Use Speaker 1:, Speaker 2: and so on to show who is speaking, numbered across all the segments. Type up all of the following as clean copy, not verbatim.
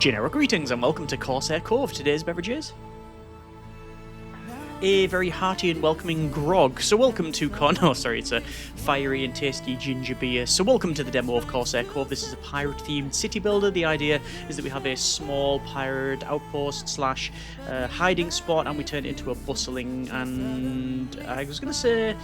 Speaker 1: Generic greetings and welcome to Corsair Cove. Today's beverages a very hearty and welcoming grog. So welcome to it's a fiery and tasty ginger beer. So welcome to the demo of Corsair Cove. This is a pirate-themed city builder. The idea is that we have a small pirate outpost slash hiding spot, and we turn it into a bustling and I was going to say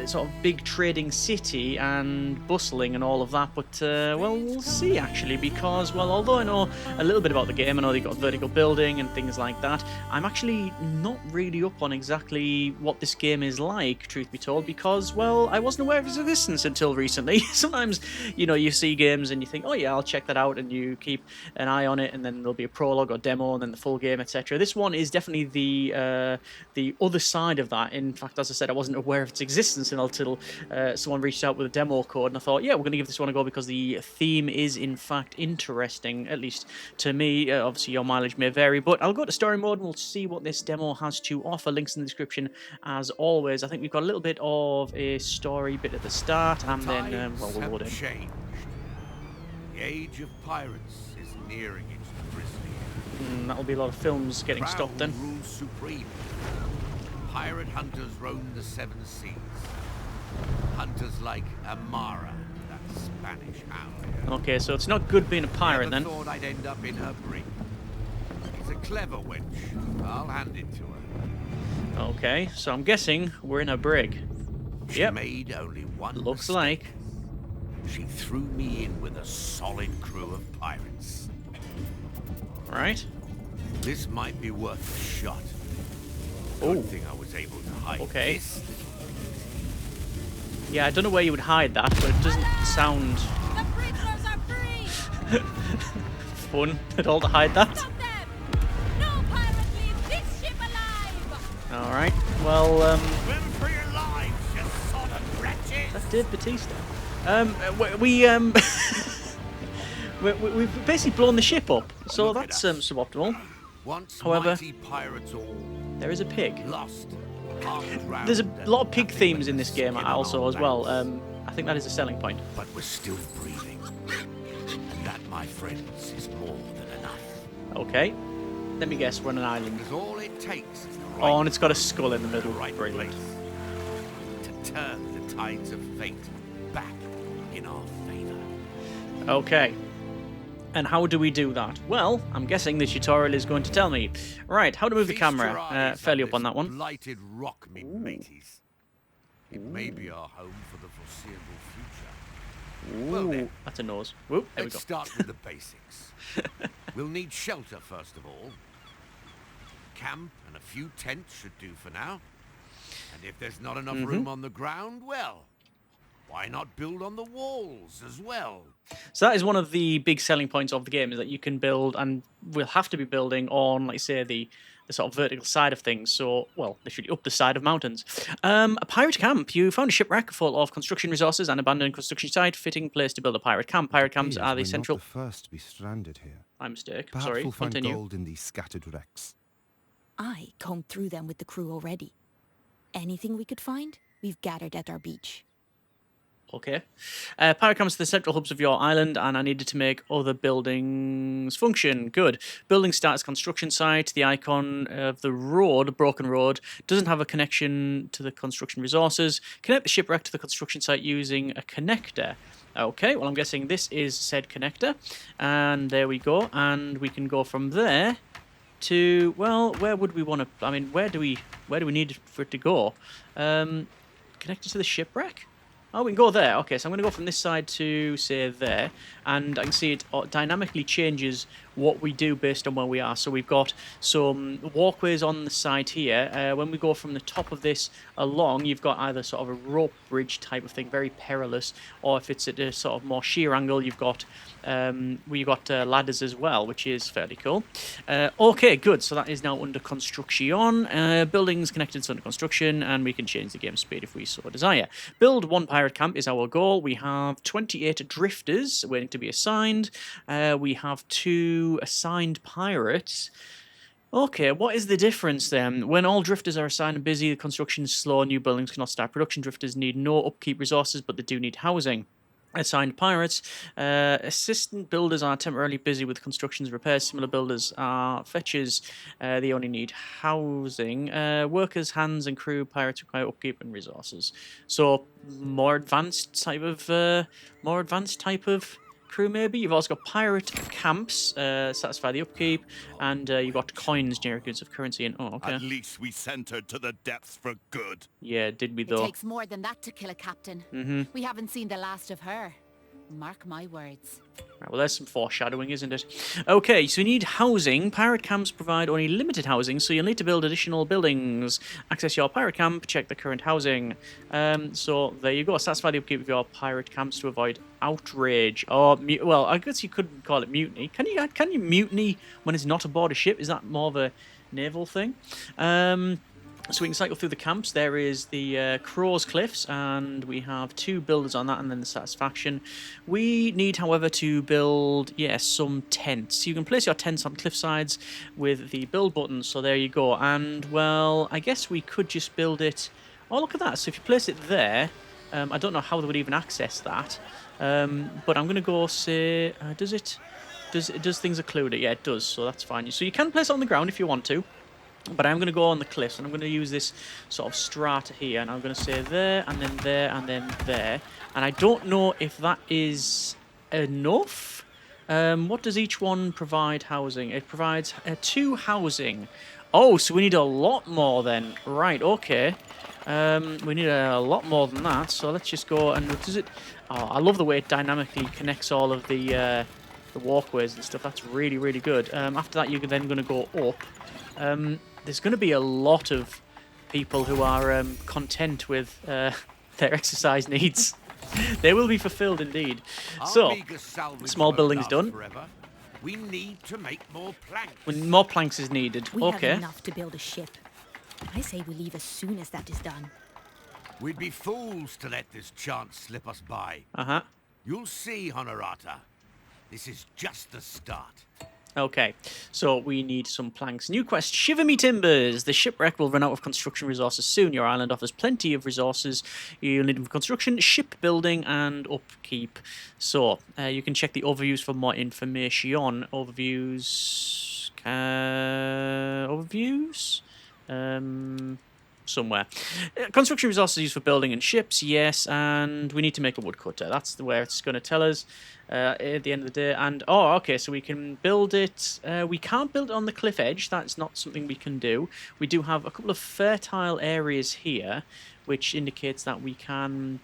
Speaker 1: sort of big trading city and bustling and all of that. But well, we'll see actually, because well, although I know a little bit about the game, I know they've got vertical building and things like that. I'm actually not really up on exactly what this game is like, truth be told, because well, I wasn't aware of its existence until recently. Sometimes, you know, you see games and you think, oh yeah, I'll check that out, and you keep an eye on it, and then there'll be a prologue or demo and then the full game, etc. This one is definitely the other side of that. In fact, as I said, I wasn't aware of its existence until someone reached out with a demo code, and I thought, yeah, we're going to give this one a go because the theme is in fact interesting, at least to me. Obviously your mileage may vary, but I'll go to story mode and we'll see what this demo has to offer. Links in the description as always. I think we've got a little bit of a story bit at the start, and then well, we'll load in.
Speaker 2: Changed. The Age of Pirates is nearing its grisly.
Speaker 1: That'll be a lot of films getting stopped then.
Speaker 2: Rules supreme. Pirate hunters roam the seven seas. Hunters like Amara, that Spanish hound.
Speaker 1: Okay, so it's not good being a pirate then.
Speaker 2: Thought I'd end up in her brig. She's a clever wench. I'll hand it to her.
Speaker 1: Okay, so I'm guessing we're in a brig.
Speaker 2: She made only one
Speaker 1: Looks
Speaker 2: mistake.
Speaker 1: like.
Speaker 2: She threw me in with a solid crew of pirates.
Speaker 1: Right.
Speaker 2: This might be worth a shot.
Speaker 1: Oh.
Speaker 2: Good thing I was able to hide this.
Speaker 1: Yeah, I don't know where you would hide that, but it doesn't sound
Speaker 3: The prisoners are free!
Speaker 1: fun at all to hide that.
Speaker 3: Stop them! No pirate leaves this ship alive!
Speaker 1: Alright, well,
Speaker 2: Swim for your lives, you son of wretches!
Speaker 1: that's Dave Bautista. We've basically blown the ship up, so that's suboptimal.
Speaker 2: Once
Speaker 1: However,
Speaker 2: mighty pirates all
Speaker 1: there is a pig.
Speaker 2: lost.
Speaker 1: There's a lot of pig themes in this game also as well. I think that is a selling point.
Speaker 2: But we're still breathing. And that, my friends, is more than enough.
Speaker 1: Okay, let me guess, we're on an island.
Speaker 2: Because all it takes is the right
Speaker 1: Oh, and it's got a skull in the middle.
Speaker 2: right
Speaker 1: Brilliant.
Speaker 2: place to turn the tides of fate back in our favor.
Speaker 1: Okay. And how do we do that? Well, I'm guessing the tutorial is going to tell me. Right, how to move the
Speaker 2: Feast your
Speaker 1: camera.
Speaker 2: eyes
Speaker 1: Fairly up
Speaker 2: this
Speaker 1: on that one.
Speaker 2: Blighted rock, me mateys. It may be our home for the foreseeable future. Well
Speaker 1: Ooh,
Speaker 2: then,
Speaker 1: that's a nose. Whoop, there we
Speaker 2: let's
Speaker 1: go.
Speaker 2: start with the basics. We'll need shelter first of all. Camp and a few tents should do for now. And if there's not enough room on the ground, well, why not build on the walls as well?
Speaker 1: So that is one of the big selling points of the game, is that you can build, and we'll have to be building on, like say, the sort of vertical side of things. So, well, literally up the side of mountains. A pirate camp. You found a shipwreck full of construction resources and abandoned construction site. Fitting place to build a pirate camp. Pirate camps are the central...
Speaker 4: Not the first to be stranded here.
Speaker 1: My mistake.
Speaker 4: Perhaps
Speaker 1: Sorry,
Speaker 4: we'll find
Speaker 1: continue.
Speaker 4: gold in these scattered wrecks.
Speaker 5: I combed through them with the crew already. Anything we could find, we've gathered at our beach.
Speaker 1: Okay. Pirate camps are the central hubs of your island, and I needed to make other buildings function. Good. Building starts construction site. The icon of the road, broken road, doesn't have a connection to the construction resources. Connect the shipwreck to the construction site using a connector. Okay, well, I'm guessing this is said connector. And there we go. And we can go from there to, well, where would we want to... I mean, where do we need for it to go? Connected to the shipwreck? Oh, we can go there. Okay, so I'm going to go from this side to, say, there. And I can see it dynamically changes what we do based on where we are. So we've got some walkways on the side here. When we go from the top of this along, you've got either sort of a rope bridge type of thing, very perilous, or if it's at a sort of more sheer angle, you've got ladders as well, which is fairly cool. Okay, good. So that is now under construction. Buildings connected to under construction, and we can change the game speed if we so desire. Build one pirate camp is our goal. We have 28 drifters waiting to be assigned. We have 2 assigned pirates. Okay, what is the difference then? When all drifters are assigned and busy, the construction is slow, new buildings cannot start production. Drifters need no upkeep resources, but they do need housing. Assigned pirates. Assistant builders are temporarily busy with constructions, repairs. Similar builders are fetchers. They only need housing. Workers, hands, and crew. Pirates require upkeep and resources. So more advanced type of crew, maybe. You've also got pirate camps. Satisfy the upkeep, and you've got coins, generic goods of currency. And okay.
Speaker 6: At least we sent her to the depths for good.
Speaker 1: Yeah, did we
Speaker 5: It
Speaker 1: though?
Speaker 5: takes more than that to kill a captain. We haven't seen the last of her. Mark my words.
Speaker 1: Right, well, there's some foreshadowing, isn't it? Okay, so you need housing. Pirate camps provide only limited housing, so you'll need to build additional buildings. Access your pirate camp, check the current housing. So there you go. Satisfy the upkeep of your pirate camps to avoid outrage. Or, well, I guess you could call it mutiny. Can you mutiny when it's not aboard a ship? Is that more of a naval thing? So we can cycle through the camps. There is the Crow's Cliffs, and we have 2 builders on that, and then the Satisfaction. We need, however, to build, yes, some tents. You can place your tents on cliff sides with the build button, so there you go. And, well, I guess we could just build it... Oh, look at that. So if you place it there, I don't know how they would even access that, but I'm going to go say... Does things occlude it? Yeah, it does, so that's fine. So you can place it on the ground if you want to. But I'm going to go on the cliffs, and I'm going to use this sort of strata here, and I'm going to say there, and then there, and then there. And I don't know if that is enough. What does each one provide housing? It provides 2 housing. Oh, so we need a lot more then. Right, okay. We need a lot more than that, so let's just go and... Does it... Oh, I love the way it dynamically connects all of the walkways and stuff. That's really, really good. After that, you're then going to go up. There's going to be a lot of people who are content with their exercise needs. They will be fulfilled indeed. So, small building's done.
Speaker 2: We need to make more planks.
Speaker 1: When more planks is needed.
Speaker 5: We
Speaker 1: Okay.
Speaker 5: have enough to build a ship. I say we leave as soon as that is done.
Speaker 2: We'd be fools to let this chance slip us by.
Speaker 1: Uh-huh.
Speaker 2: You'll see, Honorata. This is just the start.
Speaker 1: Okay, so we need some planks. New quest, Shiver Me Timbers. The shipwreck will run out of construction resources soon. Your island offers plenty of resources. You'll need them for construction, shipbuilding, and upkeep. So, you can check the overviews for more information. Overviews... overviews? Somewhere. Construction resources used for building and ships, yes, and we need to make a woodcutter. That's where it's going to tell us at the end of the day. And, oh, okay, so we can build it. We can't build it on the cliff edge. That's not something we can do. We do have a couple of fertile areas here, which indicates that we can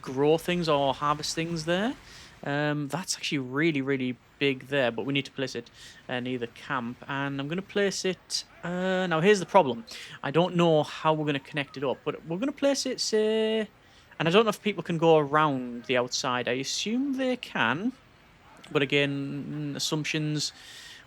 Speaker 1: grow things or harvest things there. That's actually really, really big there, but we need to place it near the camp, and I'm going to place it... now, here's the problem. I don't know how we're going to connect it up, but we're going to place it, say... And I don't know if people can go around the outside. I assume they can, but again, assumptions...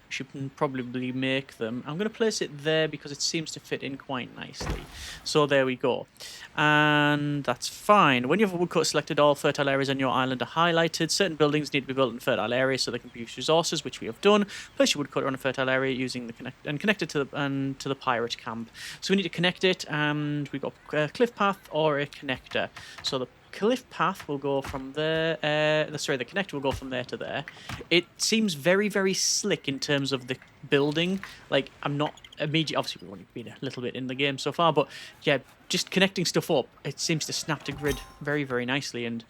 Speaker 1: We should probably make them. I'm going to place it there because it seems to fit in quite nicely. So there we go. And that's fine. When you have a woodcut selected, all fertile areas on your island are highlighted. Certain buildings need to be built in fertile areas so they can produce resources, which we have done. Place your woodcutter on a fertile area using the connect it to the pirate camp. So we need to connect it, and we've got a cliff path or a connector. So the cliff path will go from there. The connector will go from there to there. It seems very, very slick in terms of the building. Like, I'm not immediately... Obviously, we've only been a little bit in the game so far, but yeah, just connecting stuff up, it seems to snap to grid very, very nicely and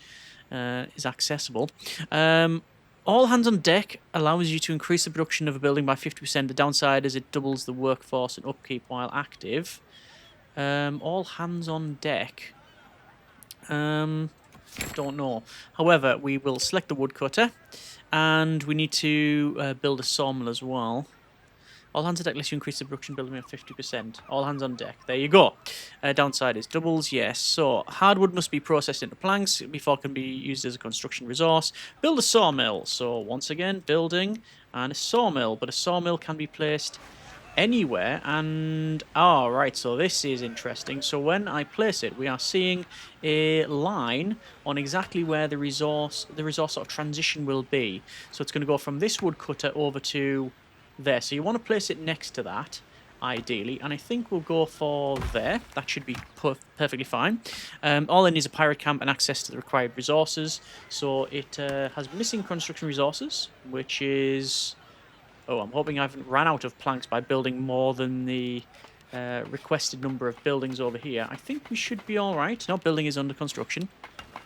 Speaker 1: is accessible. All hands on deck allows you to increase the production of a building by 50%. The downside is it doubles the workforce and upkeep while active. All hands on deck... don't know. However, we will select the woodcutter, and we need to build a sawmill as well. All hands on deck lets you increase the production building by 50%. All hands on deck. There you go. Downside is doubles, yes. So, hardwood must be processed into planks before it can be used as a construction resource. Build a sawmill. So, once again, building and a sawmill. But a sawmill can be placed anywhere, and right, so this is interesting. So when I place it, we are seeing a line on exactly where the resource sort of transition will be. So it's going to go from this woodcutter over to there. So you want to place it next to that, ideally, and I think we'll go for there. That should be perfectly fine. All it needs is a pirate camp and access to the required resources. So it has missing construction resources, which is... Oh, I'm hoping I haven't ran out of planks by building more than the requested number of buildings over here. I think we should be all right. No, building is under construction.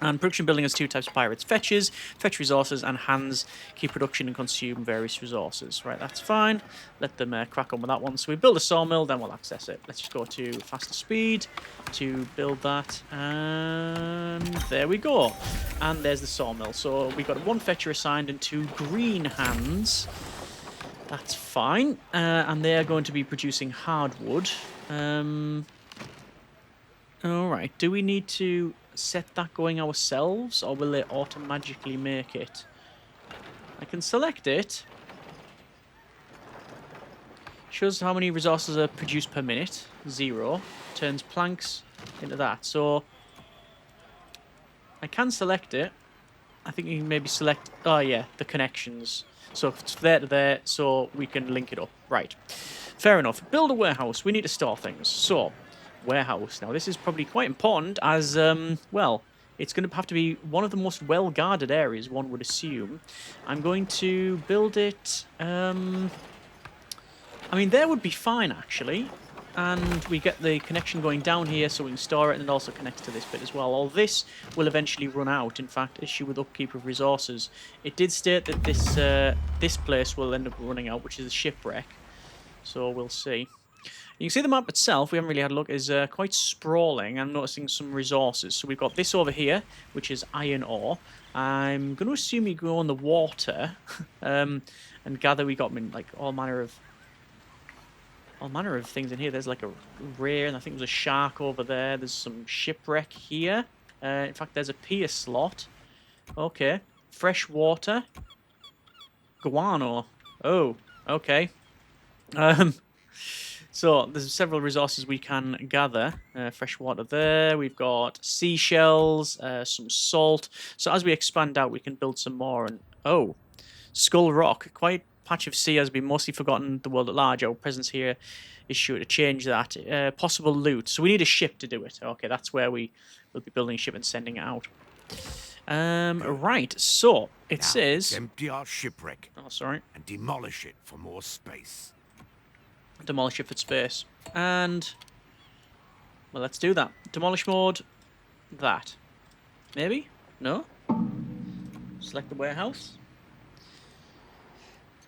Speaker 1: And production building has 2 types of pirates. Fetches, fetch resources, and hands keep production and consume various resources. Right, that's fine. Let them crack on with that one. So we build a sawmill, then we'll access it. Let's just go to faster speed to build that. And there we go. And there's the sawmill. So we got 1 fetcher assigned and 2 green hands. That's fine. And they are going to be producing hardwood. Alright, do we need to set that going ourselves, or will it automatically make it? I can select it. Shows how many resources are produced per minute. 0. Turns planks into that. So I can select it. I think you can maybe select... Oh, yeah, the connections. So it's there to there, so we can link it up. Right. Fair enough. Build a warehouse. We need to store things. So... warehouse. Now, this is probably quite important as, well, it's going to have to be one of the most well-guarded areas, one would assume. I'm going to build it, I mean, there would be fine, actually. And we get the connection going down here so we can store it, and it also connects to this bit as well. All this will eventually run out. In fact, issue with upkeep of resources. It did state that this place will end up running out, which is a shipwreck. So we'll see. You can see the map itself, we haven't really had a look, is quite sprawling. I'm noticing some resources. So we've got this over here, which is iron ore. I'm going to assume you go on the water and gather. We got like all manner of things in here. There's like a rare, and I think there's a shark over there. There's some shipwreck here. In fact, there's a pier slot. Okay. Fresh water. Guano. Oh, okay. So there's several resources we can gather. Fresh water there. We've got seashells, some salt. So as we expand out, we can build some more. And oh, Skull Rock. Quite patch of sea has been mostly forgotten the world at large. Our presence here is sure to change that. Possible loot. So we need a ship to do it. Okay, that's where we will be building a ship and sending it out. Right, so it says...
Speaker 2: empty our shipwreck.
Speaker 1: Oh, sorry.
Speaker 2: And demolish it for more space.
Speaker 1: Demolish it for space. And... well, let's do that. Demolish mode. That. Maybe? No? Select the warehouse.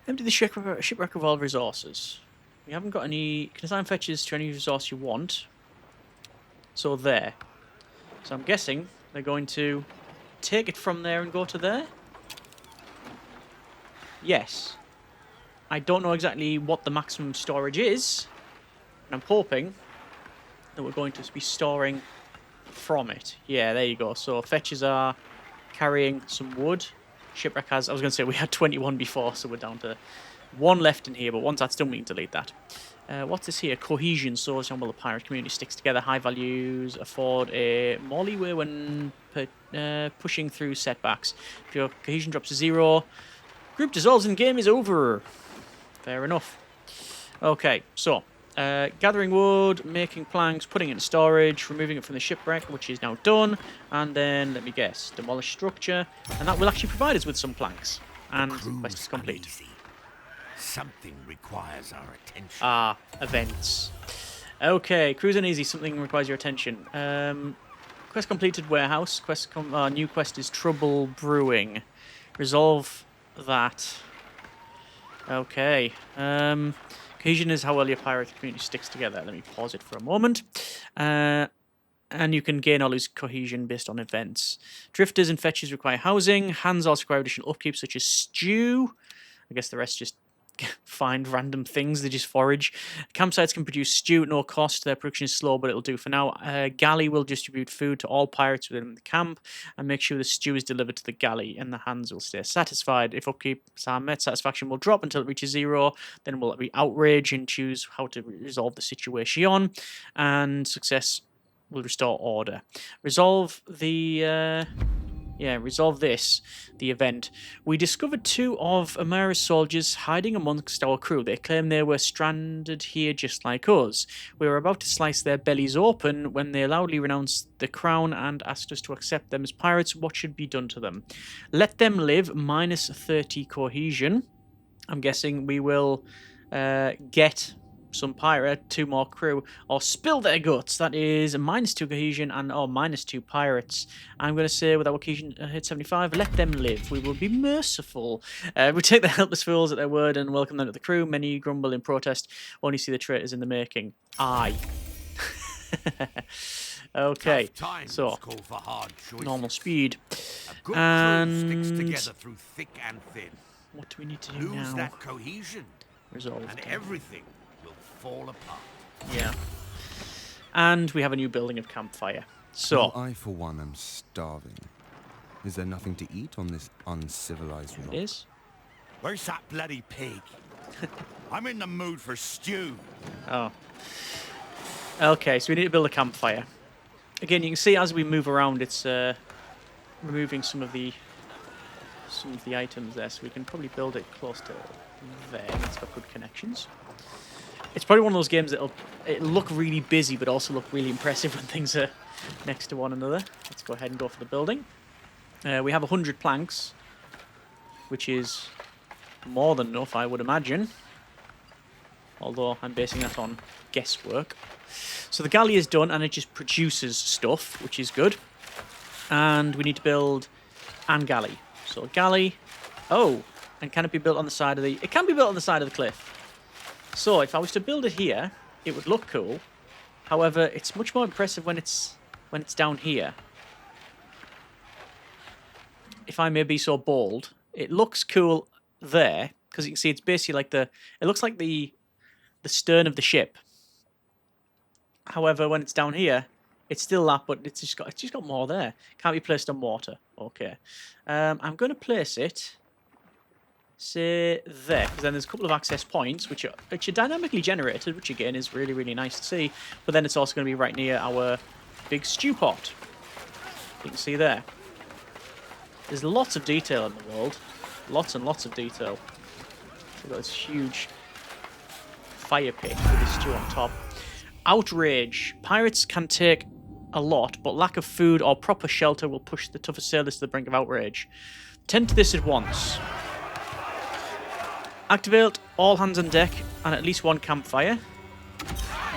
Speaker 1: Empty the shipwreck of all resources. We haven't got any... can assign fetches to any resource you want. So there. So I'm guessing they're going to take it from there and go to there? Yes. I don't know exactly what the maximum storage is. And I'm hoping that we're going to be storing from it. Yeah, there you go. So fetches are carrying some wood. Shipwreck has... I was going to say we had 21 before, so we're down to 1 left in here. But once that's done, we can delete that. What's this here? Cohesion. So while the pirate community sticks together, high values afford a more leeway when pushing through setbacks. If your cohesion drops to 0, group dissolves and game is over. Fair enough. Okay, so gathering wood, making planks, putting it in storage, removing it from the shipwreck, which is now done, and then, let me guess, demolish structure, and that will actually provide us with some planks. And the quest is complete.
Speaker 2: Uneasy. Something requires our attention.
Speaker 1: Ah, events. Okay, cruise uneasy, something requires your attention. Quest completed, warehouse. New quest is trouble brewing. Resolve that. Okay. Cohesion is how well your pirate community sticks together. Let me pause it for a moment. And you can gain or lose cohesion based on events. Drifters and fetches require housing. Hands also require additional upkeep, such as stew. I guess the rest just find random things. They just forage. Campsites can produce stew at no cost. Their production is slow, but it'll do for now. Galley will distribute food to all pirates within the camp and make sure the stew is delivered to the galley, and the hands will stay satisfied. If upkeeps are met, satisfaction will drop until it reaches 0. Then we'll be outrage and choose how to resolve the situation. And success will restore order. Resolve the... Yeah, resolve this, the event. We discovered 2 of Amara's soldiers hiding amongst our crew. They claim they were stranded here just like us. We were about to slice their bellies open when they loudly renounced the crown and asked us to accept them as pirates. What should be done to them? Let them live, minus 30 cohesion. I'm guessing we will get some pirate, 2 more crew, or spill their guts. That is minus 2 cohesion and minus 2 pirates. I'm going to say with our cohesion hit 75, let them live. We will be merciful. We take the helpless fools at their word and welcome them to the crew. Many grumble in protest. Only see the traitors in the making. Aye. Okay, so
Speaker 2: Call for hard choices.
Speaker 1: normal speed.
Speaker 2: A good
Speaker 1: And
Speaker 2: crew sticks together through thick and thin.
Speaker 1: what do we need to do
Speaker 2: Lose
Speaker 1: now?
Speaker 2: that cohesion,
Speaker 1: Resolve.
Speaker 2: and everything will fall apart.
Speaker 1: Yeah. And we have a new building of campfire. So,
Speaker 4: Well, I, for one, am starving. Is there nothing to eat on this uncivilized rock?
Speaker 1: it is.
Speaker 6: Where's that bloody pig? I'm in the mood for stew.
Speaker 1: Oh. Okay, so we need to build a campfire. Again, you can see as we move around, it's removing some of the items there, so we can probably build it close to there. It's got good connections. It's probably one of those games that'll look really busy, but also look really impressive when things are next to one another. Let's go ahead and go for the building. We have 100 planks, which is more than enough, I would imagine. Although I'm basing that on guesswork. So the galley is done, and it just produces stuff, which is good. And we need to build an galley. So galley. Oh, and can it be built on the side of the... It can be built on the side of the cliff. So if I was to build it here, it would look cool. However, it's much more impressive when it's down here. If I may be so bold, it looks cool there because you can see it's basically like it looks like the stern of the ship. However, when it's down here, it's still that, but it's just got more there. Can't be placed on water. Okay, I'm going to place it, say there, because then there's a couple of access points which are dynamically generated, which again is really, really nice to see. But then it's also going to be right near our big stew pot. You can see there. There's lots of detail in the world, lots and lots of detail. So we've got this huge fire pit with the stew on top. Outrage. Pirates can take a lot, but lack of food or proper shelter will push the toughest sailors to the brink of outrage. Tend to this at once. Activate all hands on deck and at least 1 campfire.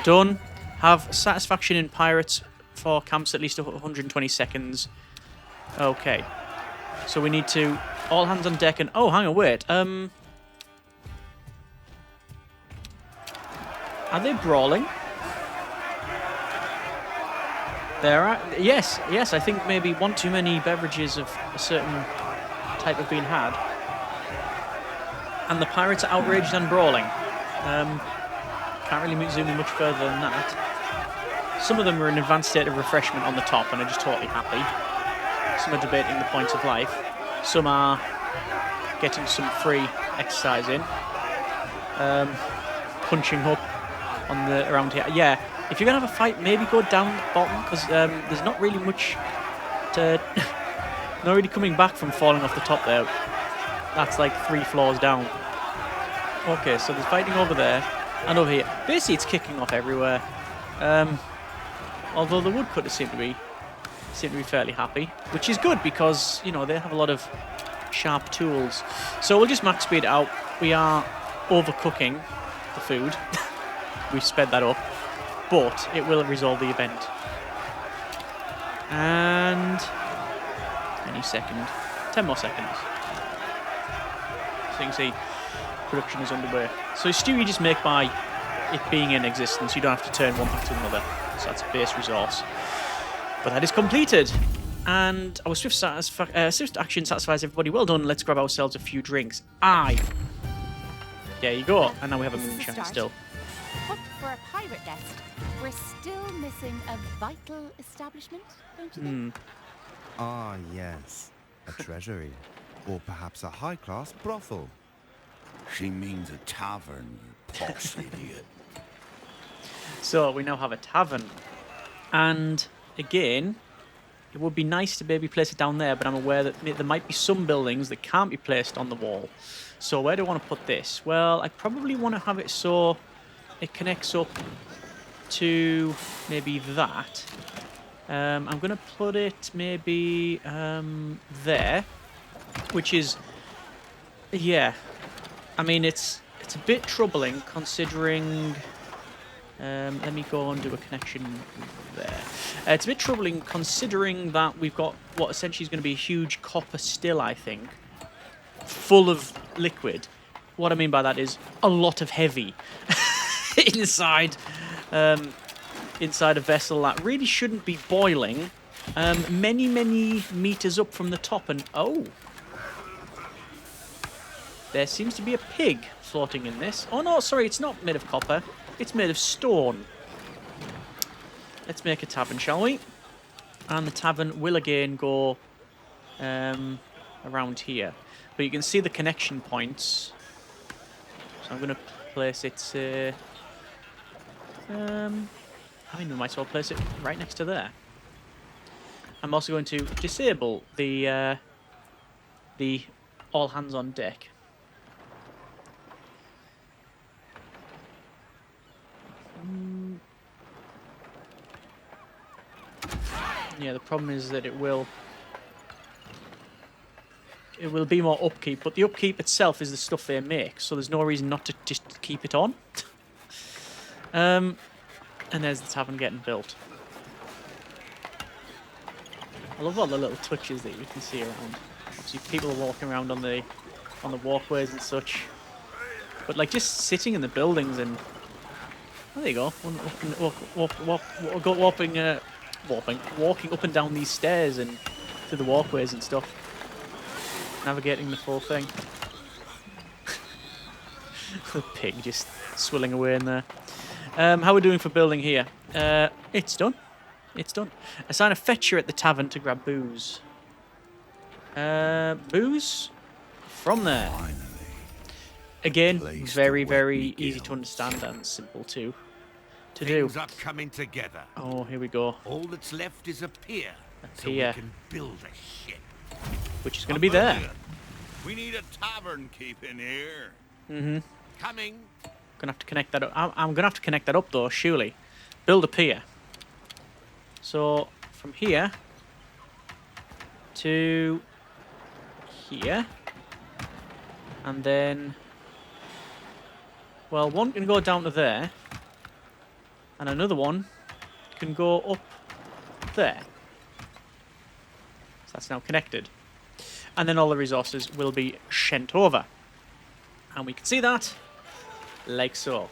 Speaker 1: Done. Have satisfaction in pirates for camps at least 120 seconds. Okay. So we need to all hands on deck and... Oh, hang on, wait. Are they brawling? There are... Yes, I think maybe 1 too many beverages of a certain type have been had. And the pirates are outraged and brawling. Can't really zoom in much further than that. Some of them are in an advanced state of refreshment on the top and are just totally happy. Some are debating the points of life. Some are getting some free exercise in. Punching up on the around here. Yeah, if you're going to have a fight, maybe go down the bottom, because there's not really much to... not really coming back from falling off the top there. That's like 3 floors down. Okay, so there's fighting over there and over here. Basically, it's kicking off everywhere. Although the woodcutters seem to be fairly happy, which is good because, you know, they have a lot of sharp tools. So we'll just max speed it out. We are overcooking the food. We've sped that up, but it will resolve the event. And any second, 10 more seconds. So you can see production is underway. So stew you just make by it being in existence. You don't have to turn one thing to another. So that's a base resource. But that is completed. And our swift action satisfies everybody. Well done. Let's grab ourselves a few drinks. Aye. There you go. And now we have a moonshine still.
Speaker 3: But for a pirate nest, we're still missing a vital establishment, don't you think?
Speaker 4: Ah, yes. A treasury. Or perhaps a high-class brothel.
Speaker 6: She means a tavern, you pox idiot.
Speaker 1: So we now have a tavern. And again, It would be nice to maybe place it down there, but I'm aware that there might be some buildings that can't be placed on the wall. So where do I want to put this? Well, I probably want to have it so it connects up to maybe that. I'm going to put it maybe there, which is, yeah, I mean, it's a bit troubling considering, let me go and do a connection there. It's a bit troubling considering that we've got what essentially is going to be a huge copper still, I think, full of liquid. What I mean by that is a lot of heavy inside inside a vessel that really shouldn't be boiling many meters up from the top. And oh, there seems to be a pig floating in this. Oh no, sorry, it's not made of copper, it's made of stone. Let's make a tavern, shall we? And the tavern will again go around here, but you can see the connection points. So I'm going to place it, I mean, we might as well place it right next to there. I'm also going to disable the all hands on deck. Yeah, the problem is that it will be more upkeep, but the upkeep itself is the stuff they make, so there's no reason not to just keep it on. And there's the tavern getting built. I love all the little touches that you can see around. Obviously, people are walking around on the walkways and such, but like just sitting in the buildings and oh, there you go, walking up and down these stairs and through the walkways and stuff, navigating the full thing. The pig just swilling away in there. How are we doing for building here? It's done. It's done. Assign a fetcher at the tavern to grab booze. Booze from there.
Speaker 6: Finally.
Speaker 1: Again,
Speaker 6: Place
Speaker 1: very,
Speaker 6: to
Speaker 1: very
Speaker 6: wet me
Speaker 1: easy to
Speaker 6: gills.
Speaker 1: understand and simple to do.
Speaker 2: Things are coming together.
Speaker 1: Oh, here we go.
Speaker 2: All that's left is a pier, so
Speaker 1: pier.
Speaker 2: we can build a ship.
Speaker 1: Which is going to be there.
Speaker 6: We need a tavern keeping here.
Speaker 1: Mm-hmm.
Speaker 2: Coming.
Speaker 1: Gonna have to connect that up. I'm gonna have to connect that up though, surely. Build a pier. So from here to here, and then, well, one can go down to there, and another one can go up there. So that's now connected, and then all the resources will be sent over, and we can see that. Like so.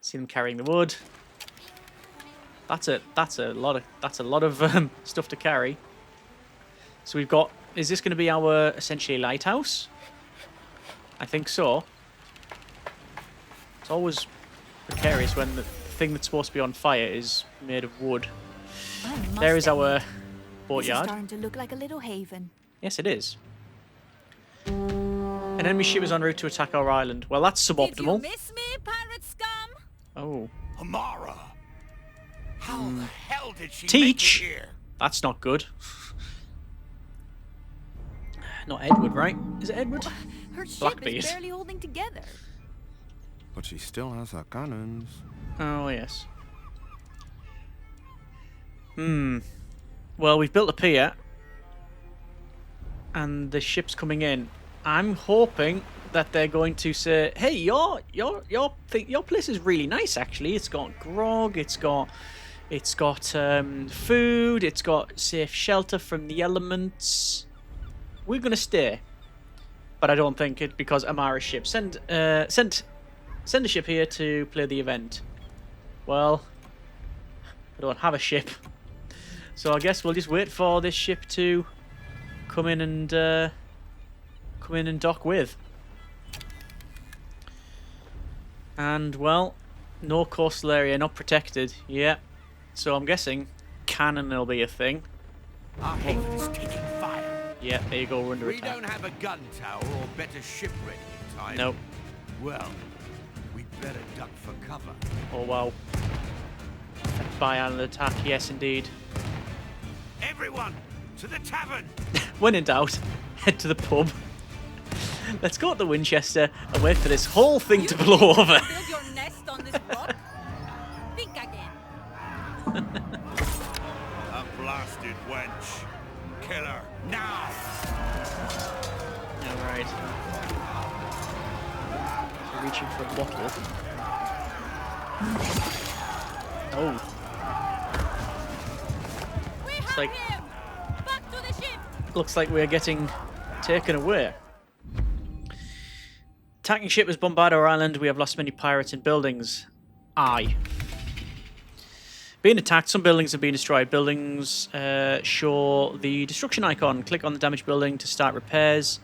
Speaker 1: See them carrying the wood. That's a lot of stuff to carry. So we've got. Is this going to be our essentially lighthouse? I think so. It's always precarious when the thing that's supposed to be on fire is made of wood. There is our
Speaker 5: This is
Speaker 1: boatyard.
Speaker 5: starting to look like a little haven.
Speaker 1: Yes, it is. An enemy ship is en route to attack our island. Well, that's suboptimal.
Speaker 3: Did you miss me, pirate scum?
Speaker 1: Oh,
Speaker 6: Amara.
Speaker 2: How the hell did she
Speaker 1: Teach.
Speaker 2: make it here?
Speaker 1: that's not good. Not Edward, right? Is it Edward?
Speaker 5: Her ship
Speaker 1: Blackbeard.
Speaker 5: is barely holding together.
Speaker 4: But she still has her cannons.
Speaker 1: Oh, yes. Well, we've built a pier. And the ship's coming in. I'm hoping that they're going to say, "Hey, your place is really nice. Actually, it's got grog. It's got food. It's got safe shelter from the elements. We're gonna stay." But I don't think it because Amara's ship send a ship here to play the event. Well, I don't have a ship, so I guess we'll just wait for this ship to come in and dock with. And well, no coastal area, not protected. Yeah, so I'm guessing cannon will be a thing.
Speaker 2: Our haven is taking fire.
Speaker 1: Yeah, there you go. We're under
Speaker 2: We
Speaker 1: attack.
Speaker 2: don't have a gun tower or better ship ready in time.
Speaker 1: Nope.
Speaker 2: Well, we'd better duck for cover.
Speaker 1: Oh wow. By island attack. Yes, indeed.
Speaker 2: Everyone, to the tavern!
Speaker 1: When in doubt, head to the pub. Let's go to the Winchester and wait for this whole thing to blow over.
Speaker 5: Build your nest on this rock? Think again.
Speaker 6: A blasted wench. Kill her, now!
Speaker 1: Alright. So reaching for a bottle. Oh.
Speaker 5: We
Speaker 1: It's
Speaker 5: have
Speaker 1: like-
Speaker 5: him! Back to the ship!
Speaker 1: Looks like we're getting taken away. Attacking ship has bombarded our island. We have lost many pirates and buildings. Aye. Being attacked, some buildings have been destroyed. Buildings show the destruction icon. Click on the damaged building to start repairs,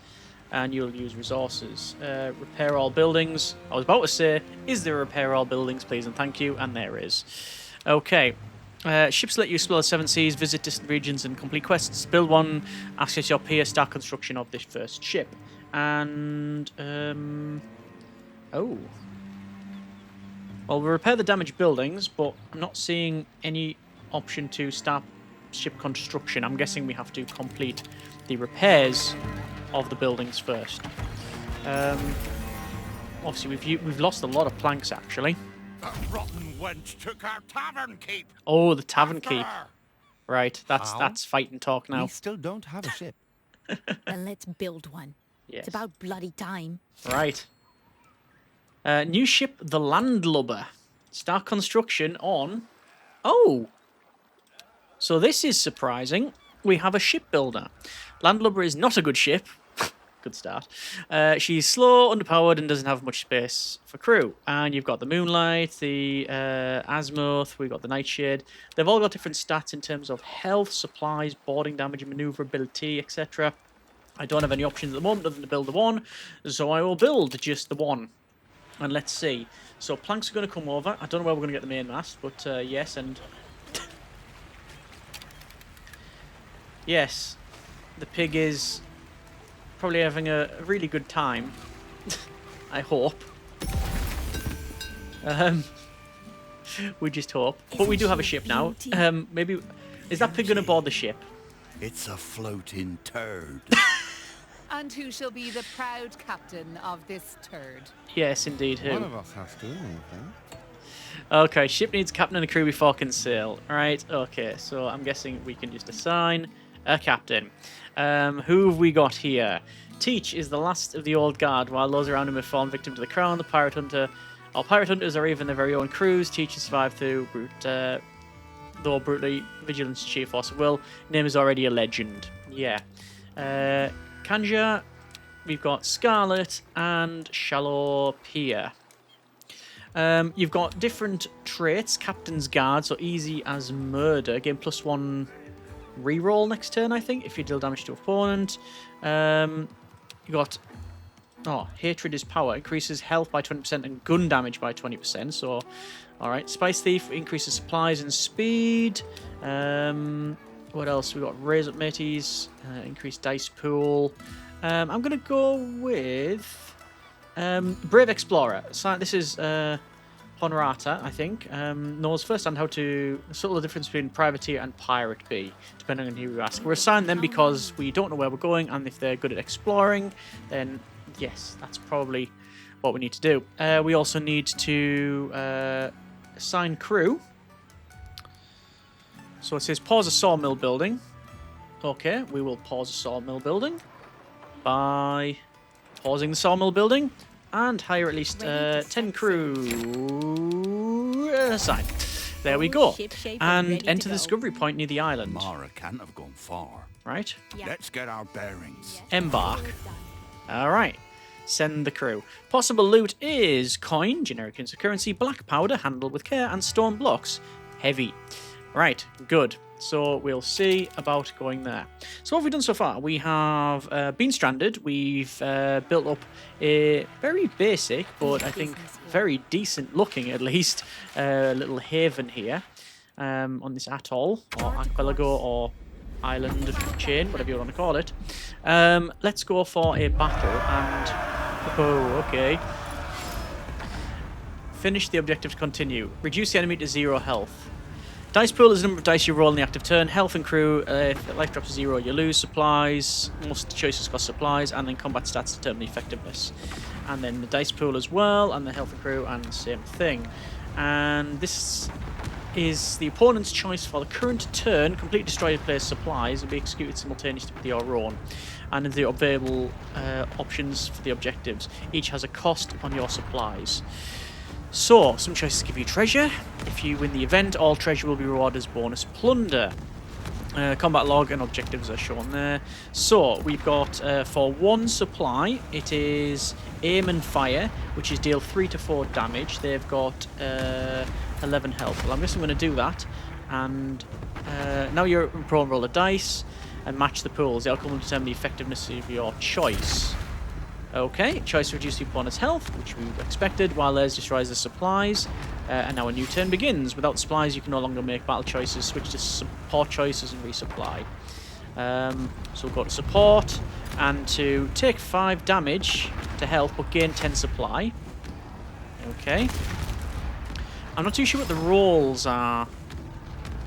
Speaker 1: and you'll use resources. Repair all buildings. I was about to say, is there a repair all buildings, please and thank you? And there is. Okay. Ships let you explore the seven seas, visit distant regions, and complete quests. Build one, access your pier, start construction of this first ship. And, oh. Well, we'll repair the damaged buildings, but I'm not seeing any option to start ship construction. I'm guessing we have to complete the repairs of the buildings first. Obviously, we've lost a lot of planks, actually.
Speaker 6: That rotten wench took our tavern keep.
Speaker 1: Oh, the tavern keep.
Speaker 6: After her.
Speaker 1: Right,
Speaker 4: How?
Speaker 1: that's fighting talk now.
Speaker 4: We still don't have a ship.
Speaker 5: Then let's build one.
Speaker 1: Yes.
Speaker 5: It's about bloody time.
Speaker 1: Right. New ship, the Landlubber. Start construction on... Oh! So this is surprising. We have a shipbuilder. Landlubber is not a good ship. Good start. She's slow, underpowered, and doesn't have much space for crew. And you've got the Moonlight, the Azimuth, we've got the Nightshade. They've all got different stats in terms of health, supplies, boarding damage, maneuverability, etc. I don't have any options at the moment other than to build the one, so I will build just the one. And let's see. So planks are going to come over. I don't know where we're going to get the main mast, but yes, and... yes, the pig is probably having a really good time. I hope. We just hope. But we do have a ship now. Maybe... Is that pig going to board the ship?
Speaker 6: It's a floating turd.
Speaker 3: And who shall be the proud captain of this turd?
Speaker 1: Yes, indeed, who?
Speaker 4: One of us has to, I think.
Speaker 1: Okay, ship needs a captain and a crew before it can sail. Right, okay, so I'm guessing we can just assign a captain. Who have we got here? Teach is the last of the old guard, while those around him have fallen victim to the crown. The pirate hunter... All pirate hunters are even their very own crews. Teach has survived through though brutally vigilant sheer force of will. Name is already a legend. Yeah. Kanja, we've got Scarlet and Shallow Pier. You've got different traits. Captain's Guard, so easy as murder. Gain +1 reroll next turn, I think, if you deal damage to opponent. You got... Oh, Hatred is power. Increases health by 20% and gun damage by 20%. So, alright. Spice Thief increases supplies and speed. What else? We've got Raise Up Mateys. Increased dice pool. I'm going to go with... Brave Explorer. So this is Honorata, I think. Knows firsthand how to... Subtle the difference between Privateer and Pirate B, depending on who you ask. We're assigned them because we don't know where we're going, and if they're good at exploring, then... Yes, that's probably what we need to do. We also need to assign crew. So it says pause a sawmill building. Okay, we will pause a sawmill building by pausing the sawmill building and hire at least 10 crew assigned. There we go. And enter the discovery point near the island.
Speaker 6: Mara can't have gone far.
Speaker 1: Right?
Speaker 6: Let's get our bearings.
Speaker 1: Embark. Alright. Send the crew. Possible loot is coin, generic use of currency, black powder, handled with care, and stone blocks, heavy. Right, good. So we'll see about going there. So what have we done so far? We have been stranded. We've built up a very basic, but I think very decent looking at least, little haven here on this atoll, or archipelago, or island chain, whatever you want to call it. Let's go for a battle and... Oh, okay. Finish the objective to continue. Reduce the enemy to 0 health. Dice pool is the number of dice you roll in the active turn. Health and crew, if life drops to 0, you lose. Supplies, most choices cost supplies, and then combat stats determine the effectiveness. And then the dice pool as well, and the health and crew, and the same thing. And this is the opponent's choice for the current turn. Complete destroy the player's supplies and be executed simultaneously with your own. And the available options for the objectives. Each has a cost on your supplies. So, some choices give you treasure. If you win the event, all treasure will be rewarded as bonus plunder. Combat log and objectives are shown there. So, we've got, for one supply, it is aim and fire, which is deal 3 to 4 damage. They've got 11 health. Well, I'm guessing I'm going to do that. And now you're prone, roll a dice and match the pools. The outcome will determine the effectiveness of your choice. Okay, choice reduces the opponent's health, which we expected, while theirs destroys the supplies. And now a new turn begins. Without supplies, you can no longer make battle choices, switch to support choices and resupply. So we'll go to support, and to take 5 damage to health, but gain 10 supply. Okay. I'm not too sure what the rolls are.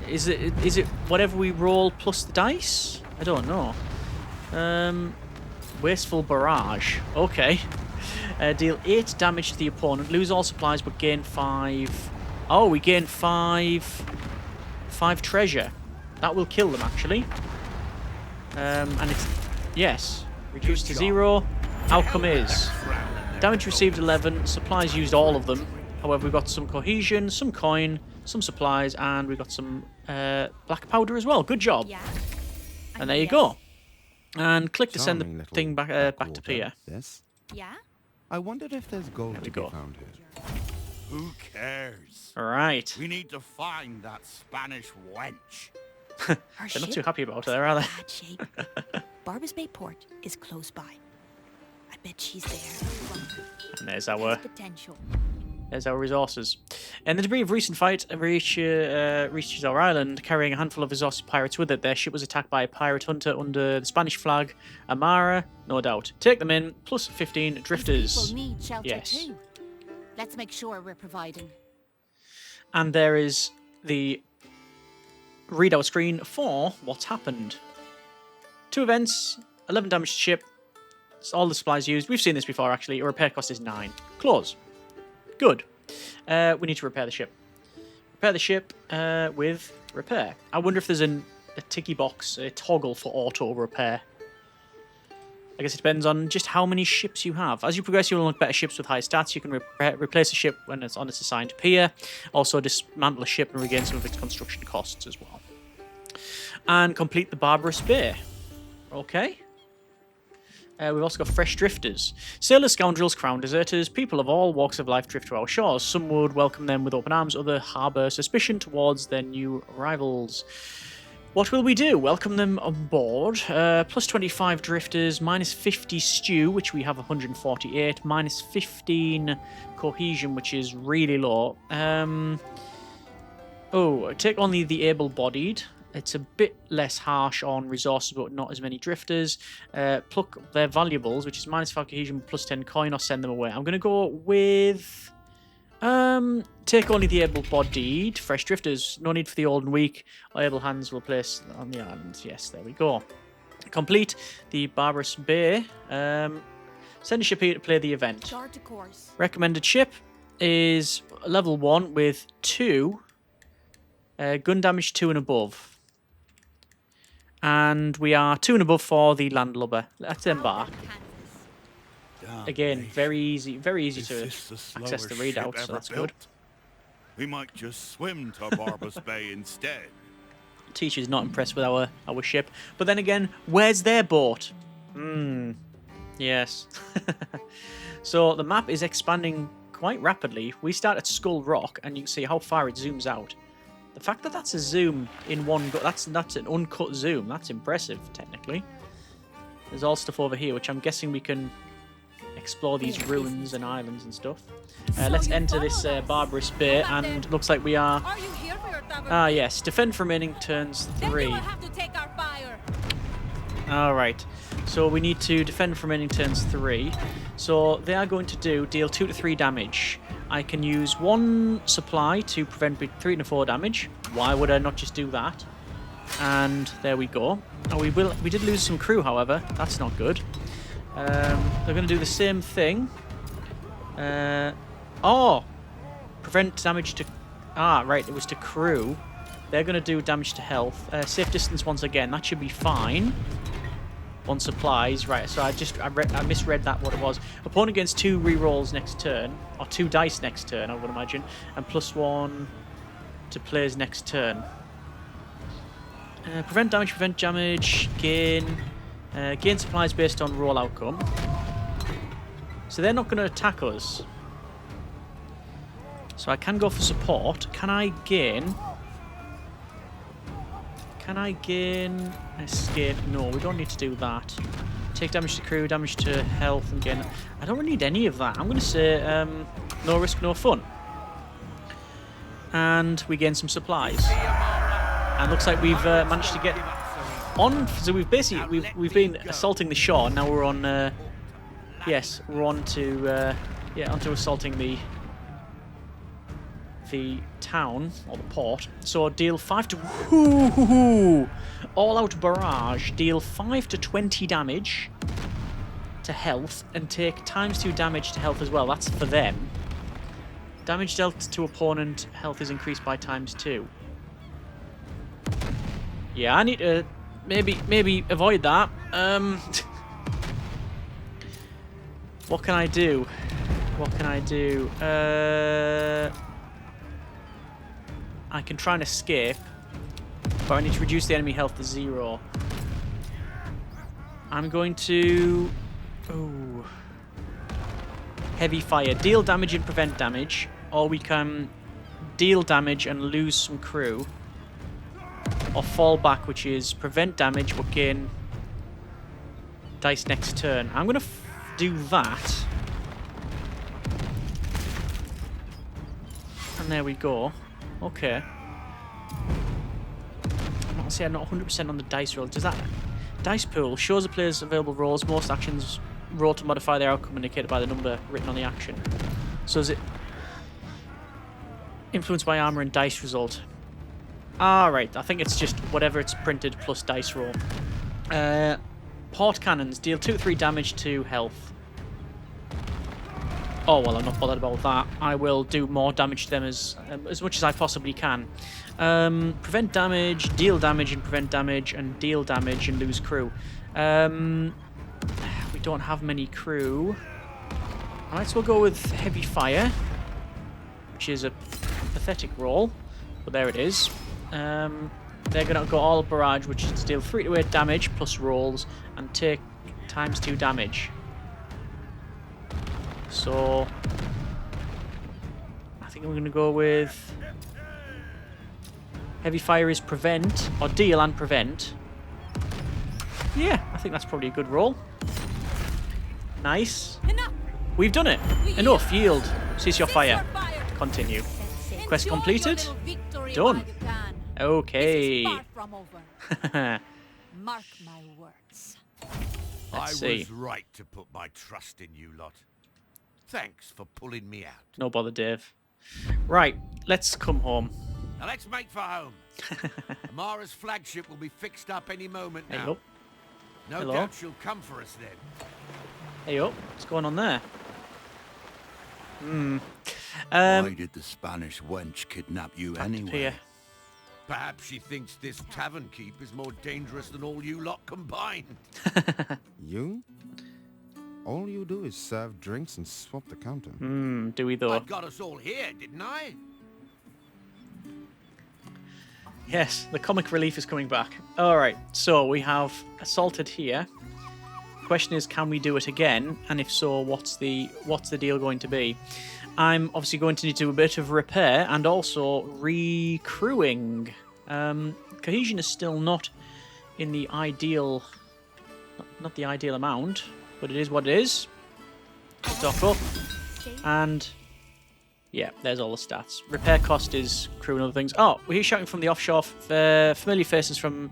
Speaker 1: Is it whatever we roll plus the dice? I don't know. Wasteful Barrage. Okay. Deal 8 damage to the opponent. Lose all supplies but gain 5... Oh, we gain 5 treasure. That will kill them, actually. And it's... Yes. Reduced to 0. Outcome is... Damage received 11. Supplies used all of them. However, we've got some cohesion, some coin, some supplies, and we've got some black powder as well. Good job.
Speaker 3: Yeah.
Speaker 1: And there you go. And click to send
Speaker 4: Charming
Speaker 1: the
Speaker 4: little
Speaker 1: thing back to
Speaker 4: backwater,
Speaker 1: pier.
Speaker 4: Yes.
Speaker 3: Yeah?
Speaker 4: I wondered if there's gold
Speaker 1: There
Speaker 4: to
Speaker 1: we
Speaker 4: be
Speaker 1: go.
Speaker 4: found here.
Speaker 6: Who cares?
Speaker 1: All right.
Speaker 6: We need to find that Spanish wench.
Speaker 5: Our
Speaker 1: They're not too
Speaker 5: ship
Speaker 1: happy about it, are they?
Speaker 5: bad shape. Barbas Bay Port is close by. I bet she's there.
Speaker 1: And there's our
Speaker 5: Potential.
Speaker 1: resources. And the debris of recent fight reaches our island, carrying a handful of exhausted pirates with it. Their ship was attacked by a pirate hunter under the Spanish flag, Amara, no doubt. Take them in, plus 15 drifters.
Speaker 3: People need shelter
Speaker 1: Yes.
Speaker 3: too. Let's make sure we're providing.
Speaker 1: And there is the readout screen for what's happened. 2 events, 11 damage to ship. It's all the supplies used. We've seen this before, actually. A repair cost is 9. Close. Good. We need to repair the ship. Repair the ship with repair. I wonder if there's a ticky box, a toggle for auto repair. I guess it depends on just how many ships you have. As you progress, you'll unlock better ships with high stats. You can replace a ship when it's on its assigned pier. Also dismantle a ship and regain some of its construction costs as well. And complete the Barbarous Bay. Okay. We've also got fresh drifters. Sailors, scoundrels, crown deserters, people of all walks of life drift to our shores. Some would welcome them with open arms, others harbour suspicion towards their new arrivals. What will we do? Welcome them on board. Plus 25 drifters, minus 50 stew, which we have 148, minus 15 cohesion, which is really low. Take only the able-bodied. It's a bit less harsh on resources, but not as many drifters. Pluck their valuables, which is minus 5 cohesion, plus 10 coin, or send them away. I'm going to go with... take only the able-bodied. Fresh drifters. No need for the old and weak. Or able hands will place on the island. Yes, there we go. Complete the Barbarous Bay. Send a ship here to play the event.
Speaker 3: Chart to course.
Speaker 1: Recommended ship is level 1 with 2 gun damage 2 and above. And we are 2 and above for the landlubber. Let's embark.
Speaker 6: Damn
Speaker 1: Again,
Speaker 6: nation.
Speaker 1: very easy
Speaker 6: Is
Speaker 1: to
Speaker 6: this the
Speaker 1: access the
Speaker 6: slowest ship
Speaker 1: readout, so
Speaker 6: ever
Speaker 1: that's good.
Speaker 6: built? We might just swim to Barbarous Bay instead.
Speaker 1: Teacher's not impressed with our ship. But then again, where's their boat? Yes. So the map is expanding quite rapidly. We start at Skull Rock, and you can see how far it zooms out. The fact that that's a zoom in one go, that's an uncut zoom. That's impressive, technically. There's all stuff over here, which I'm guessing we can explore these ruins and islands and stuff. Let's enter this Barbarous Bay, and looks like we are...
Speaker 3: Are you here for your tavern?
Speaker 1: Ah, yes. Defend for remaining turns 3.
Speaker 3: have to take our fire.
Speaker 1: Alright, so we need to defend for remaining turns 3. So they are going to deal 2 to 3 damage. I can use 1 supply to prevent 3 and 4 damage. Why would I not just do that? And there we go. Oh, we did lose some crew, however. That's not good. They're going to do the same thing. Oh! Prevent damage to... Ah, right, it was to crew. They're going to do damage to health. Safe distance once again. That should be fine. 1 supplies. Right, so I misread that what it was. Opponent gets 2 rerolls next turn. Or 2 dice next turn, I would imagine. And +1 to player's next turn. Prevent damage, gain supplies based on roll outcome. So they're not going to attack us. So I can go for support. Can I gain escape? No, we don't need to do that. Take damage to crew, damage to health, and gain... I don't really need any of that. I'm going to say no risk, no fun. And we gain some supplies. And looks like we've managed to get on. So we've basically we've been assaulting the shore. Now we're on. Yes, we're on to onto assaulting the town or the port. So deal 5 to all-out barrage. Deal 5 to 20 damage to health and take ×2 damage to health as well. That's for them. Damage dealt to opponent health is increased by ×2. Yeah, I need to maybe avoid that. What can I do? I can try and escape, but I need to reduce the enemy health to 0. I'm going to... Ooh. Heavy fire. Deal damage and prevent damage, or we can deal damage and lose some crew. Or fall back, which is prevent damage but gain dice next turn. I'm going to do that. And there we go. Okay. I'm not 100% on the dice roll. Does that... Dice pool shows the player's available rolls. Most actions roll to modify their outcome indicated by the number written on the action. So is it influenced by armor and dice result? Right, I think it's just whatever it's printed plus dice roll. Port cannons deal 2 to 3 damage to health. Oh well, I'm not bothered about that. I will do more damage to them as much as I possibly can. Prevent damage, deal damage and prevent damage, and deal damage and lose crew. We don't have many crew. Alright, so we'll go with heavy fire, which is a pathetic roll, but there it is. They're going to go all barrage, which is to deal 3 to 8 damage plus rolls and take ×2 damage. So I think I'm going to go with heavy fire is prevent, or deal and prevent. Yeah, I think that's probably a good roll. Nice.
Speaker 3: Enough.
Speaker 1: We've done it. Enough. Yield. Cease your fire. Continue. Quest completed. Done. Okay.
Speaker 3: Mark my words.
Speaker 2: I
Speaker 1: see.
Speaker 2: was right to put my trust in you lot. Thanks for pulling me out.
Speaker 1: No bother, Dave. Right, let's come home.
Speaker 2: Now let's make for home. Amara's flagship will be fixed up any moment
Speaker 1: Hey
Speaker 2: now.
Speaker 1: up.
Speaker 2: No
Speaker 1: Hello.
Speaker 2: doubt she'll come for us then.
Speaker 1: Hey up. What's going on there?
Speaker 6: Why did the Spanish wench kidnap you
Speaker 1: Pier.
Speaker 6: anyway?
Speaker 2: Perhaps she thinks this tavern keep is more dangerous than all you lot combined.
Speaker 4: You? All you do is serve drinks and swap the counter.
Speaker 1: Do we though?
Speaker 2: I got us all here, didn't I?
Speaker 1: Yes, the comic relief is coming back. Alright, so we have assaulted here. Question is, can we do it again? And if so, what's the deal going to be? I'm obviously going to need to do a bit of repair and also recrewing. Cohesion is still not in the ideal, not the ideal amount, but it is what it is. Stock up, and yeah, there's all the stats. Repair cost is crew and other things. Oh, we're here shouting from the offshore. Familiar faces from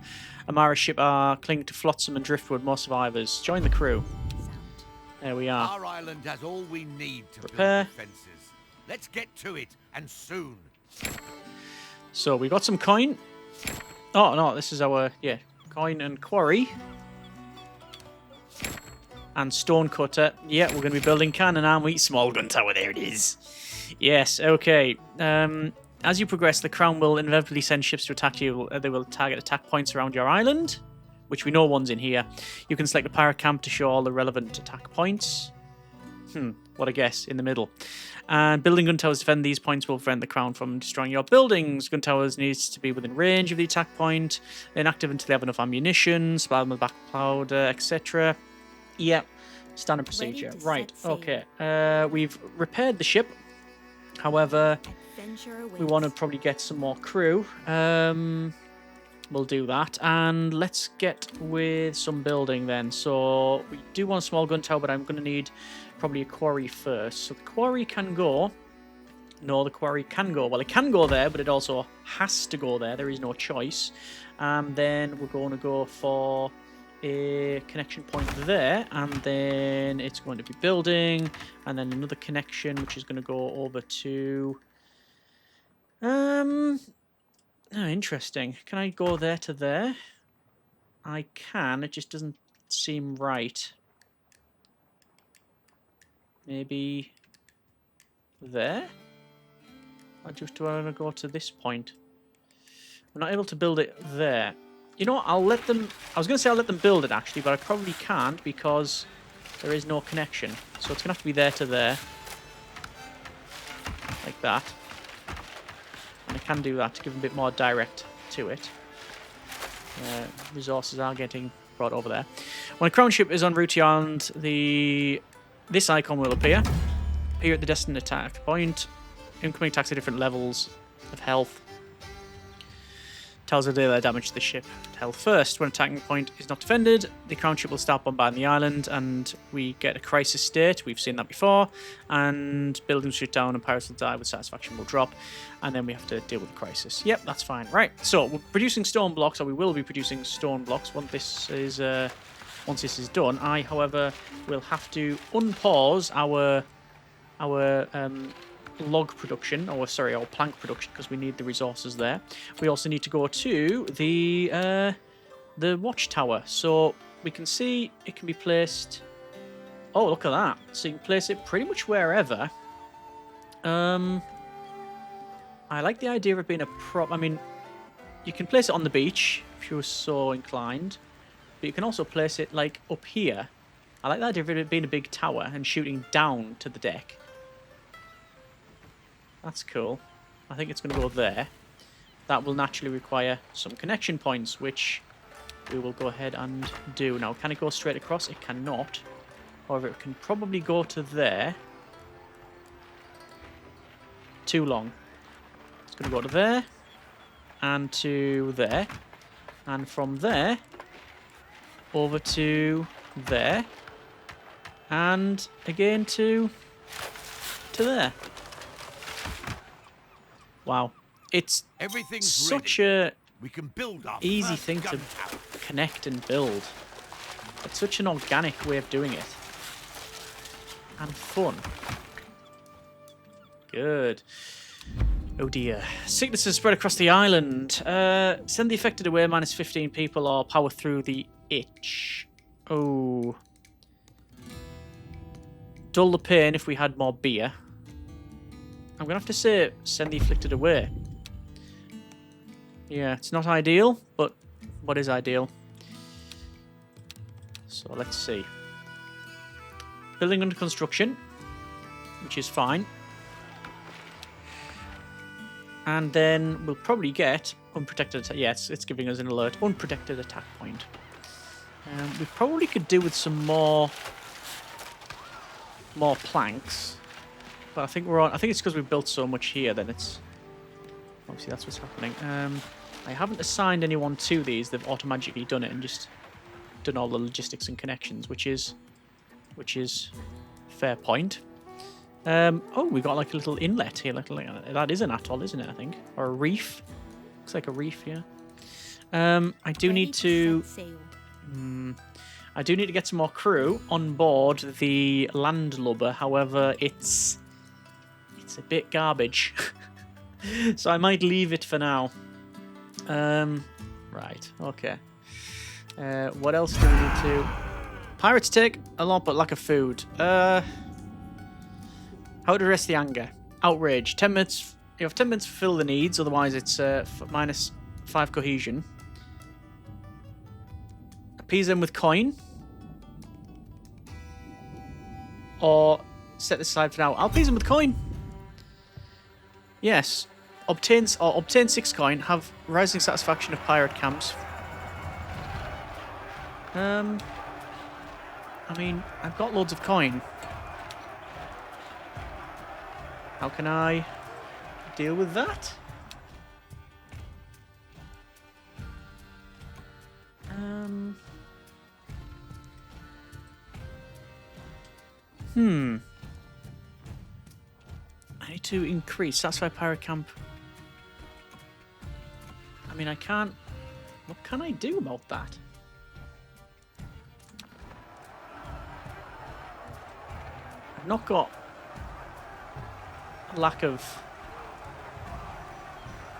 Speaker 1: Amara's ship are clinging to flotsam and driftwood. More survivors. Join the crew. There we are.
Speaker 2: Our island has all we need to
Speaker 1: Repair.
Speaker 2: build defenses. Let's get to it, and soon.
Speaker 1: So we got some coin. Oh no, this is our coin and quarry. And stone cutter. Yeah, we're going to be building cannon, aren't we? Small gun tower, there it is. Yes, okay. As you progress, the Crown will inevitably send ships to attack you. They will target attack points around your island, which we know one's in here. You can select a pirate camp to show all the relevant attack points. What a guess, in the middle. And building gun towers to defend these points will prevent the Crown from destroying your buildings. Gun towers needs to be within range of the attack point. They're inactive until they have enough ammunition, supply them with back powder, etc. Yep, standard procedure. Right, okay. We've repaired the ship. However, we want to probably get some more crew. We'll do that. And let's get with some building then. So we do want a small gun tower, but I'm going to need probably a quarry first. So the quarry can go. No, the quarry can go. Well, it can go there, but it also has to go there. There is no choice. Then we're going to go for a connection point there, and then it's going to be building, and then another connection which is going to go over to interesting. Can I go there to there? I can, it just doesn't seem right. Maybe there? I just want to go to this point. We're not able to build it there. You know what, I'll let them... I was going to say I'll let them build it, actually, but I probably can't because there is no connection. So it's going to have to be there to there. Like that. And I can do that to give them a bit more direct to it. Resources are getting brought over there. When a crown ship is en route to your island, this icon will appear. Appear at the destined attack point. Incoming attacks at different levels of health. Tells the dealer damage to the ship at health first. When attacking point is not defended, the crown ship will start bombarding the island, and we get a crisis state. We've seen that before. And buildings shoot down, and pirates will die with satisfaction will drop, and then we have to deal with the crisis. Yep, that's fine. Right. So we're producing stone blocks, or we will be producing stone blocks once this is done. I, however, will have to unpause our log production, or sorry, our plank production, because we need the resources there. We also need to go to the watchtower, so we can see it can be placed. Oh, look at that! So you can place it pretty much wherever. I like the idea of it being a prop. I mean, you can place it on the beach if you were so inclined, but you can also place it like up here. I like the idea of it being a big tower and shooting down to the deck. That's cool. I think it's going to go there. That will naturally require some connection points, which we will go ahead and do. Now, can it go straight across? It cannot. However, it can probably go to there. Too long. It's going to go to there. And to there. And from there, over to there. And again to there. Wow, it's such a easy thing to connect and build. It's such an organic way of doing it. And fun. Good. Oh dear. Sicknesses spread across the island. Send the affected away, minus 15 people, or power through the itch. Oh. Dull the pain if we had more beer. I'm going to have to say, send the afflicted away. Yeah, it's not ideal, but what is ideal? So let's see. Building under construction, which is fine. And then we'll probably get unprotected attack. Yeah, it's giving us an alert. Unprotected attack point. We probably could do with some more planks. But I think we're on. I think it's because we've built so much here that it's obviously that's what's happening. I haven't assigned anyone to these. They've automatically done it and just done all the logistics and connections, which is fair point. Oh, we got like a little inlet here. That is an atoll, isn't it? I think, or a reef. Looks like a reef here. I do need to. I do need to get some more crew on board the landlubber. However, it's It's a bit garbage. So I might leave it for now. Right, okay. What else do we need to... Pirates take a lot, but lack of food. How to arrest the anger? Outrage. 10 minutes. You have 10 minutes to fill the needs, otherwise it's -5 cohesion. Appease them with coin. Or set this aside for now. I'll appease them with coin. Yes. Obtain 6 coin. Have rising satisfaction of pirate camps. I mean, I've got loads of coin. How can I deal with that? I need to increase. Satisfy pirate camp. I mean, I can't... What can I do about that? I've not got a lack of...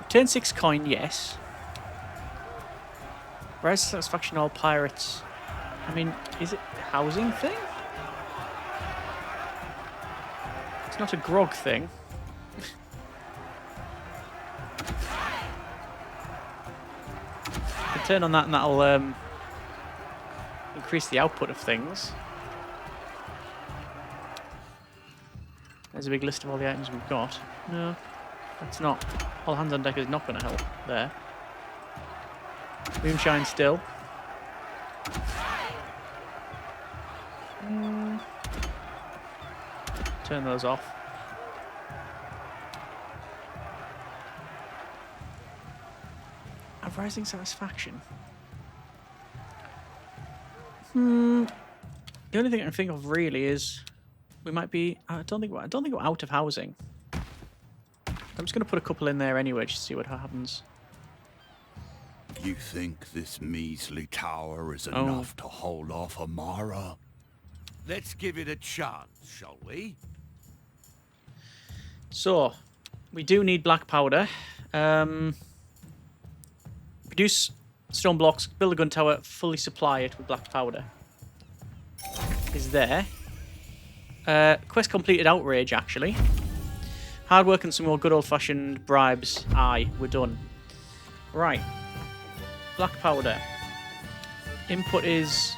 Speaker 1: Turn 6 coin, yes. Rise satisfaction all pirates. I mean, is it a housing thing? It's not a grog thing. I can turn on that and that'll increase the output of things. There's a big list of all the items we've got. No, that's not. All hands on deck is not going to help there. Moonshine still. Turn those off. Have rising satisfaction. The only thing I can think of really is we might be. I don't think we're out of housing. I'm just going to put a couple in there anyway, just to see what happens.
Speaker 6: You think this measly tower is enough to hold off Amara?
Speaker 2: Let's give it a chance, shall we?
Speaker 1: So, we do need black powder. Produce stone blocks, build a gun tower, fully supply it with black powder. Is there. Quest completed outrage, actually. Hard work and some more good old-fashioned bribes. Aye, we're done. Right. Black powder. Input is...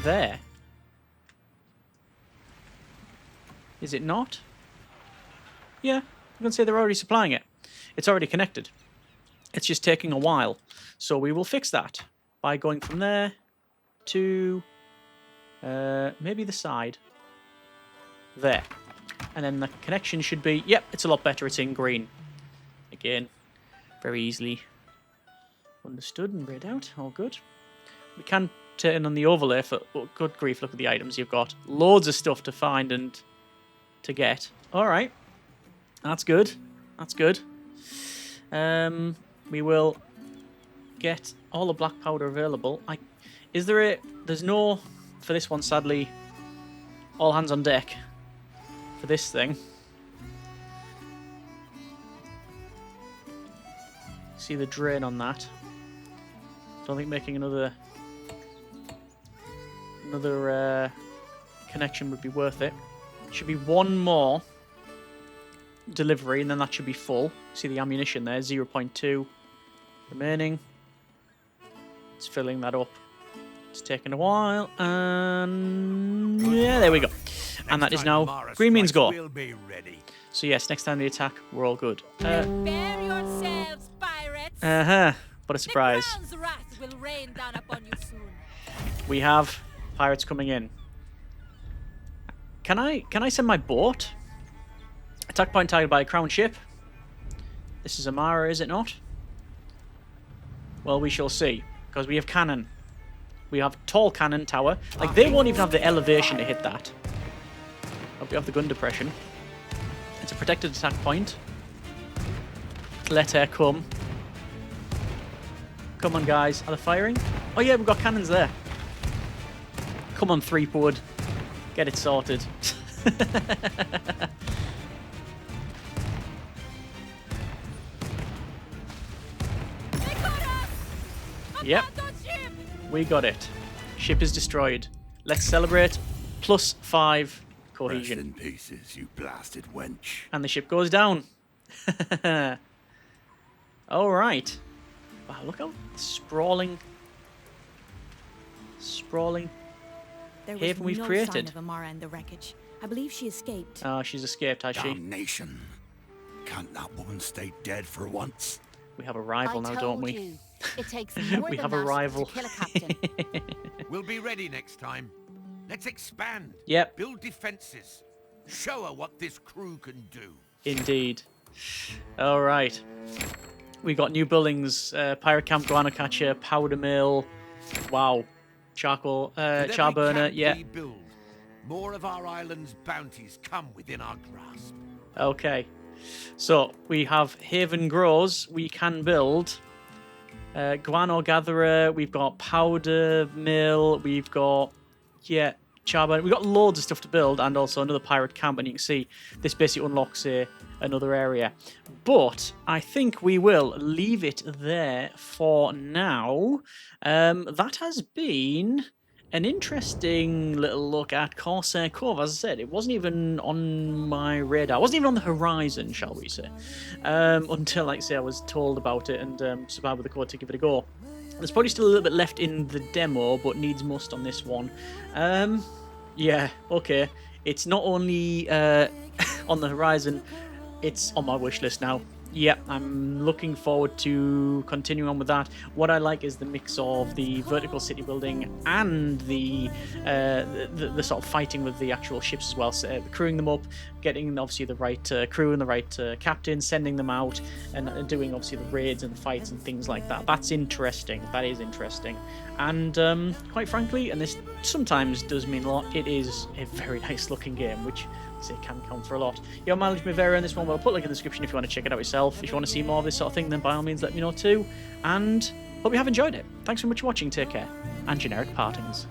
Speaker 1: there. Is it not? Yeah, you can say they're already supplying it. It's already connected. It's just taking a while. So we will fix that by going from there to maybe the side. There. And then the connection should be, yep, it's a lot better. It's in green. Again, very easily understood and read out. All good. We can turn on the overlay for, oh, good grief, look at the items you've got. Loads of stuff to find and to get. All right. That's good. That's good. We will get all the black powder available. Is there a... There's no... For this one, sadly, all hands on deck for this thing. See the drain on that. Don't think making another connection would be worth it. Should be one more delivery and then that should be full. See the ammunition there, 0.2 remaining. It's filling that up. It's taking a while, and yeah, there we go. And that is now green means go.
Speaker 2: We'll be ready.
Speaker 1: So yes, next time they attack, we're all good.
Speaker 3: Prepare yourselves, pirates.
Speaker 1: What a surprise.
Speaker 3: The crown's wrath will rain down upon you soon.
Speaker 1: We have pirates coming in. Can I send my boat? Attack point targeted by a crown ship. This is Amara, is it not? Well, we shall see, because we have cannon. We have tall cannon tower. Like, they won't even have the elevation to hit that. But we have the gun depression. It's a protected attack point. Let her come. Come on, guys. Are they firing? Oh, yeah, we've got cannons there. Come on, Threepwood. Get it sorted. Yep. We got it. Ship is destroyed. Let's celebrate. +5
Speaker 6: Rest
Speaker 1: cohesion.
Speaker 6: in pieces, you blasted wench.
Speaker 1: And the ship goes down. All right. Wow, look how sprawling
Speaker 5: There was
Speaker 1: haven we've
Speaker 5: no
Speaker 1: created.
Speaker 5: sign of Amara in the wreckage. I believe she escaped.
Speaker 1: Oh, she's escaped, has she?
Speaker 6: Damnation. Can't that woman stay dead for once?
Speaker 1: We have a rival now, don't we?
Speaker 3: You, it takes more
Speaker 1: We
Speaker 3: than
Speaker 1: have a
Speaker 3: that
Speaker 1: rival.
Speaker 3: to kill a captain.
Speaker 2: We'll be ready next time. Let's expand.
Speaker 1: Yep,
Speaker 2: Build defenses. Show her what this crew can do.
Speaker 1: indeed. All right. We got new buildings. Pirate camp, guano catcher, powder mill. Wow. Charcoal,
Speaker 2: With every
Speaker 1: char burner,
Speaker 2: camp
Speaker 1: yeah.
Speaker 2: we build, more of our island's bounties come within our grasp.
Speaker 1: Okay. So we have Haven Grows. We can build guano gatherer. We've got powder mill. We've got charbon. We've got loads of stuff to build, and also another pirate camp. And you can see this basically unlocks another area. But I think we will leave it there for now. That has been an interesting little look at Corsair Cove. As I said, it wasn't even on my radar. It wasn't even on the horizon, shall we say, until, like I say, I was told about it and survived with the code to give it a go. There's probably still a little bit left in the demo, but needs must on this one. Yeah, okay. It's not only on the horizon, it's on my wish list now. Yeah, I'm looking forward to continuing on with that. What I like is the mix of the vertical city building and the sort of fighting with the actual ships as well. So, crewing them up, getting obviously the right crew and the right captain, sending them out, and doing obviously the raids and the fights and things like that. That's interesting. That is interesting. And quite frankly, and this sometimes does mean a lot, it is a very nice looking game, which it can count for a lot. Your mileage may vary on this one, but I'll put a link in the description if you want to check it out yourself. If you want to see more of this sort of thing, then by all means let me know too. And hope you have enjoyed it. Thanks so much for watching, take care, and generic partings.